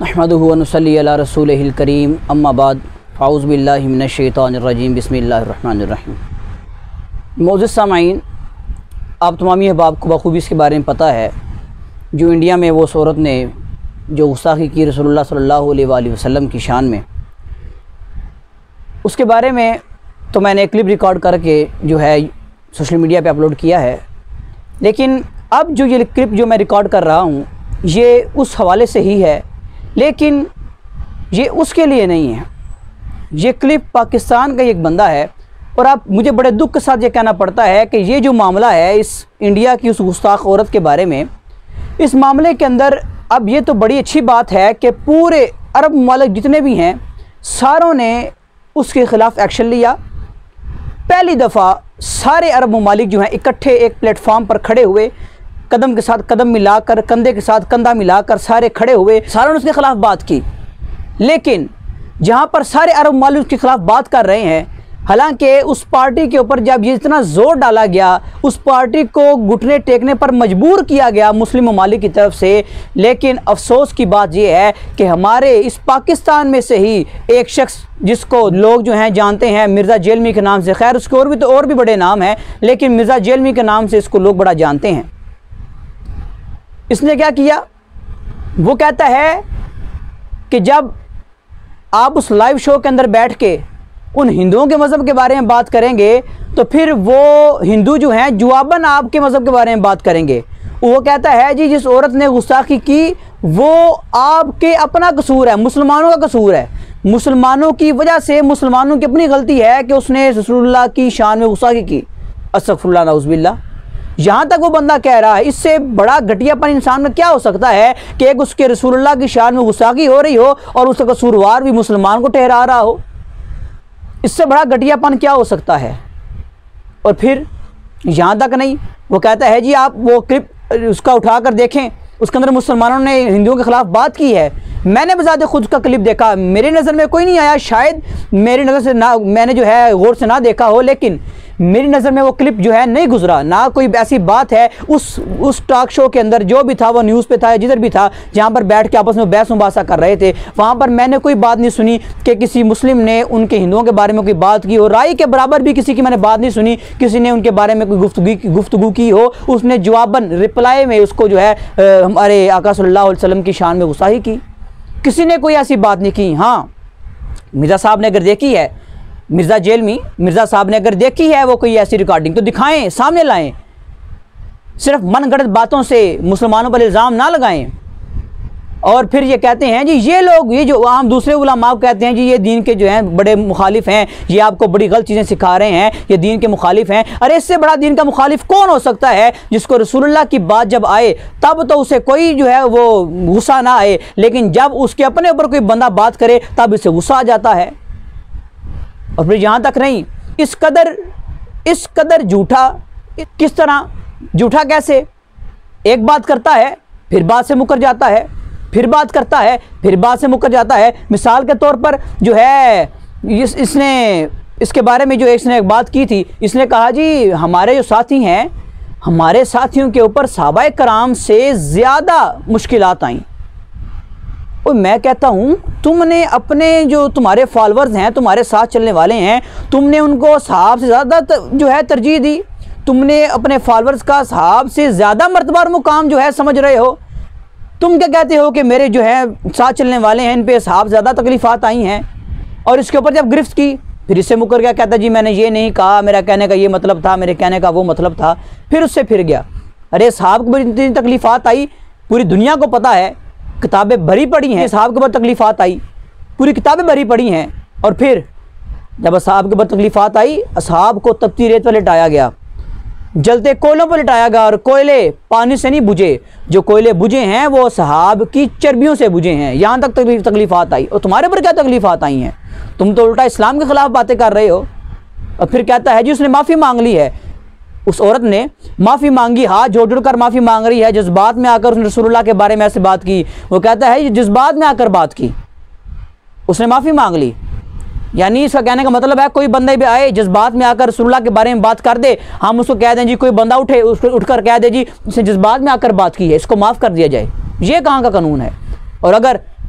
नहमदुहु व नसल्ली अला रसूलिहिल करीम अम्मा बाद फ़ाऊज़ु बिल्लाहि मिनश शैतानिर रजीम बिस्मिल्लाहिर रहमानिर रहीम। मोअज़्ज़िज़ सामाईन, आप तमामी अहबाब को बखूबी इसके बारे में पता है जो इंडिया में वो औरत ने जो गुस्ताखी की रसूलुल्लाह सल्लल्लाहु अलैहि वसल्लम की शान में, उसके बारे में तो मैंने एक क्लिप रिकॉर्ड करके जो है सोशल मीडिया पे अपलोड किया है। लेकिन अब जो ये क्लिप जो मैं रिकॉर्ड कर रहा हूँ ये उस हवाले से ही है, लेकिन ये उसके लिए नहीं है। ये क्लिप पाकिस्तान का एक बंदा है और अब मुझे बड़े दुख के साथ ये कहना पड़ता है कि ये जो मामला है इस इंडिया की उस गुस्ताख औरत के बारे में, इस मामले के अंदर अब ये तो बड़ी अच्छी बात है कि पूरे अरब ममालिक जितने भी हैं सारों ने उसके ख़िलाफ़ एक्शन लिया। पहली दफ़ा सारे अरब ममालिक जो हैं इकट्ठे एक प्लेटफॉर्म पर खड़े हुए, कदम के साथ कदम मिलाकर, कंधे के साथ कंधा मिलाकर सारे खड़े हुए, सारों ने उसके ख़िलाफ़ बात की। लेकिन जहाँ पर सारे अरब ममालिक उसके ख़िलाफ़ बात कर रहे हैं, हालांकि उस पार्टी के ऊपर जब ये इतना ज़ोर डाला गया, उस पार्टी को घुटने टेकने पर मजबूर किया गया मुस्लिम ममालिक की तरफ से, लेकिन अफसोस की बात यह है कि हमारे इस पाकिस्तान में से ही एक शख्स जिसको लोग जो हैं जानते हैं मिर्ज़ा जेलमी के नाम से, खैर उसके और भी बड़े नाम हैं, लेकिन मिर्ज़ा जेलमी के नाम से इसको लोग बड़ा जानते हैं। इसने क्या किया, वो कहता है कि जब आप उस लाइव शो के अंदर बैठ के उन हिंदुओं के मज़हब के बारे में बात करेंगे तो फिर वो हिंदू जो हैं जवाबन आपके मज़हब के बारे में बात करेंगे। वो कहता है जी जिस औरत ने गुस्ताखी की वो आपके अपना कसूर है, मुसलमानों का कसूर है, मुसलमानों की वजह से, मुसलमानों की अपनी गलती है कि उसने रसूलुल्लाह की शान में गुस्ताखी की। अस्तगफुरुल्लाह नऊज़ुबिल्लाह। यहाँ तक वो बंदा कह रहा है, इससे बड़ा घटियापन इंसान में क्या हो सकता है कि एक उसके रसूलुल्लाह की शान में गुस्ताखी हो रही हो और उसका कसूरवार भी मुसलमान को ठहरा रहा हो। इससे बड़ा घटियापन क्या हो सकता है। और फिर यहाँ तक नहीं, वो कहता है जी आप वो क्लिप उसका उठा कर देखें, उसके अंदर मुसलमानों ने हिंदुओं के ख़िलाफ़ बात की है। मैंने बजाते खुद का क्लिप देखा, मेरी नज़र में कोई नहीं आया, शायद मेरी नज़र से ना, मैंने जो है गौर से ना देखा हो, लेकिन मेरी नज़र में वो क्लिप जो है नहीं गुजरा। ना कोई ऐसी बात है उस टॉक शो के अंदर, जो भी था वो न्यूज़ पे था, जिधर भी था, जहाँ पर बैठ के आपस में बहस मुबासा कर रहे थे, वहाँ पर मैंने कोई बात नहीं सुनी कि किसी मुस्लिम ने उनके हिंदुओं के बारे में कोई बात की हो। राय के बराबर भी किसी की मैंने बात नहीं सुनी, किसी ने उनके बारे में कोई गुफ्तगू की हो। उसने जवाबन रिप्लाई में उसको जो है हमारे आका सल्लल्लाहु अलैहि वसल्लम की शान में गुस्ताखी की। किसी ने कोई ऐसी बात नहीं की। हाँ, मिर्ज़ा साहब ने अगर देखी है, मिर्ज़ा जेलमी मिर्ज़ा साहब ने अगर देखी है वो कोई ऐसी रिकॉर्डिंग तो दिखाएं, सामने लाएं। सिर्फ मनगढ़ंत बातों से मुसलमानों पर इल्ज़ाम ना लगाएं। और फिर ये कहते हैं जी ये लोग, ये जो आम दूसरे उलमा कहते हैं जी ये दीन के जो हैं बड़े मुखालिफ हैं, ये आपको बड़ी गलत चीज़ें सिखा रहे हैं, ये दीन के मुखालिफ हैं। अरे इससे बड़ा दीन का मुखालिफ कौन हो सकता है जिसको रसूलुल्लाह की बात जब आए तब तो उसे कोई जो है वो गुस्सा ना आए, लेकिन जब उसके अपने ऊपर कोई बंदा बात करे तब इसे गुस्सा आ जाता है। और फिर यहाँ तक नहीं, इस कदर झूठा, किस तरह झूठा, कैसे एक बात करता है फिर बात से मुकर जाता है, फिर बात करता है फिर बात से मुकर जाता है। मिसाल के तौर पर जो है इसने इसके बारे में जो इसने एक बात की थी, इसने कहा जी हमारे जो साथी हैं, हमारे साथियों के ऊपर सहाबाए कराम से ज़्यादा मुश्किलात आईं। और मैं कहता हूँ तुमने अपने जो तुम्हारे फॉलोअर्स हैं, तुम्हारे साथ चलने वाले हैं, तुमने उनको सहाब से ज़्यादा जो है तरजीह दी। तुमने अपने फॉलोअर्स का सहाब से ज़्यादा मर्तबा और मुकाम जो है समझ रहे हो। तुम क्या कहते हो कि मेरे जो है साथ चलने वाले हैं इन पे सहाब ज़्यादा तकलीफ़ात आई हैं। और इसके ऊपर जब गिरफ्त की फिर इससे मुकर गया, कहता जी मैंने ये नहीं कहा, मेरा कहने का ये मतलब था, मेरे कहने का वो मतलब था। फिर उससे फिर गया। अरे साहब को इतनी तकलीफ़ात आई, पूरी दुनिया को पता है, किताबें भरी पड़ी हैं, साहब के ऊपर तकलीफ़ात आई, पूरी किताबें भरी पड़ी हैं। और फिर जब असहाब के ऊपर तकलीफ़ात आई, असहाब को तपती रेत पर लिटाया गया, जलते कोयलों पर लिटाया गया। और कोयले पानी से नहीं बुझे, जो कोयले बुझे हैं वो असहाब की चर्बियों से बुझे हैं। यहाँ तक तकलीफ़ात आई। और तुम्हारे पर क्या तकलीफ़ात आई हैं? तुम तो उल्टा इस्लाम के ख़िलाफ़ बातें कर रहे हो। और फिर कहता है जी उसने माफ़ी मांग ली है, उस औरत ने माफ़ी मांगी, हाथ जोड़ जोड़ कर माफ़ी मांग रही है, जज्बात में आकर उसने रसूलुल्लाह के बारे में ऐसे बात की। वो कहता है ये जज्बात में आकर बात की, उसने माफ़ी मांग ली। यानी इसका कहने का मतलब है कोई बंदा भी आए जज्बात में आकर रसूलुल्लाह के बारे में बात कर दे, हम उसको कह दें जी, कोई बंदा उठे उसको उठकर कह दे जी उसने जज्बात में आकर बात की है, इसको माफ़ कर दिया जाए। ये कहाँ का कानून है? और अगर